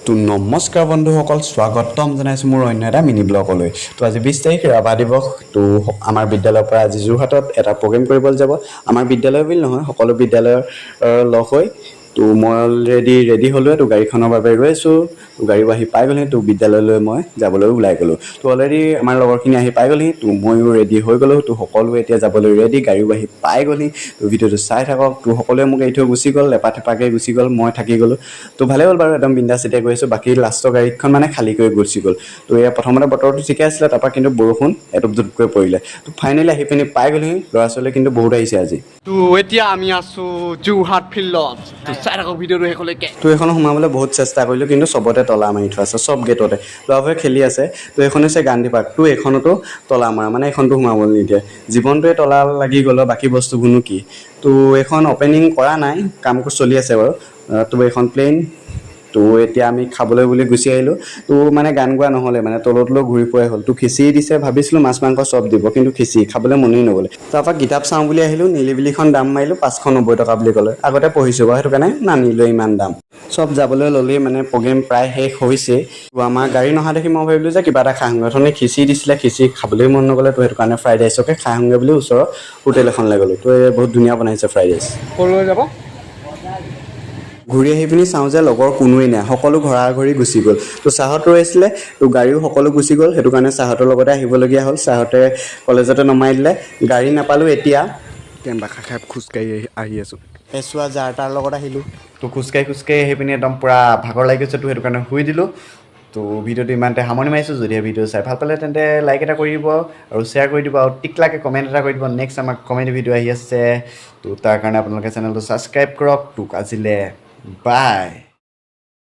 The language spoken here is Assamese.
তো নমস্কাৰ বন্ধুসকল, স্বাগতম জনাইছোঁ মোৰ অন্য এটা মিনি ব্লগলৈ। তো আজি 20 তাৰিখ ৰাভা দিৱস। তো আমাৰ বিদ্যালয়ৰ পৰা আজি যোৰহাটত এটা প্ৰগ্ৰেম কৰিবলৈ যাব। আমাৰ বিদ্যালয় বুলি নহয়, সকলো বিদ্যালয়ৰ লগ হৈ। তো মই অলৰেডি ৰেডি হ'লোৱে। তো গাড়ীখনৰ বাবে ৰৈ আছোঁ। তো গাড়ীও আহি পাই গ'লহি। তো বিদ্যালয়লৈ মই যাবলৈ ওলাই গ'লোঁ। তো অলৰেডি আমাৰ লগৰখিনি আহি পাই গ'লহি। তো ময়ো ৰেডি হৈ গ'লোঁ। তো সকলোৱে এতিয়া যাবলৈ ৰেডি, গাড়ীও আহি পাই গ'লহি। তো ভিডিঅ'টো চাই থাকক। তো সকলোৱে মোক এৰি থৈ গুচি গ'ল, লেপা থেপাকৈ গুচি গ'ল, মই থাকি গ'লোঁ। তো ভালেই হ'ল বাৰু, একদম বিন্দাছ এতিয়া গৈ আছোঁ। বাকী লাষ্টৰ গাড়ীখন মানে খালী কৰি গুচি গ'ল। তো এয়া প্ৰথমতে বতৰটো ঠিকে আছিলে, তাৰপৰা কিন্তু বৰষুণ এটুপ দুটুপকৈ পৰিলে। তো ফাইনেলি আহি পিনি পাই গ'লহি। ল'ৰা ছোৱালী কিন্তু বহুত আহিছে আজি। তো এতিয়া আমি আছোঁ যোৰহাট ফিল্ডত। তো চাই থাকক ভিডিঅ'টো শেষলৈকে। তো এইখন সোমাবলৈ বহুত চেষ্টা কৰিলোঁ, কিন্তু চবতে তলা মাৰি থোৱা আছে, চব গেটতে ল'ৰাবোৰে খেলি আছে। তো এইখন হৈছে গান্ধী পাৰ্ক। তো এইখনতো তলা মৰা, মানে এইখনতো সোমাবলৈ নিদিয়ে। জীৱনটোৱে তলা লাগি গ'ল, বাকী বস্তুবোৰনো কি। তো এইখন অ'পেনিং কৰা নাই, কাম চলি আছে বাৰু। তো এইখন প্লেইন। তো এতিয়া আমি খাবলৈ বুলি গুচি আহিলোঁ। তো মানে গান গোৱা নহ'লে, মানে তলতলৈ ঘূৰি ফুৰাই হ'ল। তো খিচিৰি দিছে, ভাবিছিলোঁ মাছ মাংস চব দিব, কিন্তু খিচিৰি খাবলৈ মনেই নগ'লে। তাৰপৰা কিতাপ চাওঁ বুলি আহিলোঁ, নিলিবিলিখন দাম মাৰিলোঁ 590 টকা বুলি ক'লে। আগতে পঢ়িছোঁ বাৰু, সেইটো কাৰণে নানিলোঁ ইমান দাম। চব যাবলৈ ল'লেই, মানে প্ৰগ্ৰেম প্ৰায় শেষ হৈছেই। তো আমাৰ গাড়ী নহা দেখি মই ভাবিলোঁ যে কিবা এটা খাই আহোঁগৈ। অথনি খিচিৰি দিছিলে, খিচিৰি খাবলৈ মন নগ'লে। তো সেইটো কাৰণে ফ্ৰাইড ৰাইচকে খাই আহোঁগৈ বুলি ওচৰৰ হোটেল এখনলৈ গ'লোঁ। তো এই বহুত ধুনীয়া বনাইছে ফ্ৰাইড ৰাইচ। ক'লৈ যাব? ঘূৰি আহি পিনি চাওঁ যে লগৰ কোনোৱেই নাই, সকলো ঘৰা-ঘৰি গুচি গ'ল। তো ছাৰহঁত ৰৈ আছিলে, তো গাড়ীও সকলো গুচি গ'ল। সেইটো কাৰণে ছাৰহঁতৰ লগতে আহিবলগীয়া হ'ল। ছাৰহঁতে কলেজতে নমাই দিলে। গাড়ী নাপালোঁ এতিয়া। কেনবা খাই খোজকাঢ়ি আহি আছোঁ। এচুৱা যাৰ তাৰ লগত আহিলোঁ। তো খোজকাঢ়ি আহি পিনি একদম পূৰা ভাগৰ লাগি গৈছে। তো সেইটো কাৰণে শুই দিলোঁ। তো ভিডিঅ'টো ইমানতে সামৰণি মাৰিছোঁ। যদিহে ভিডিঅ' চাই ভাল পালে তেন্তে লাইক এটা কৰি দিব আৰু শ্বেয়াৰ কৰি দিব আৰু টিকলাকৈ কমেণ্ট এটা কৰি দিব। নেক্সট আমাৰ কমেডি ভিডিঅ' আহি আছে। তো তাৰ কাৰণে আপোনালোকে চেনেলটো ছাবস্ক্ৰাইব কৰক। তোক আজিলৈ বাই।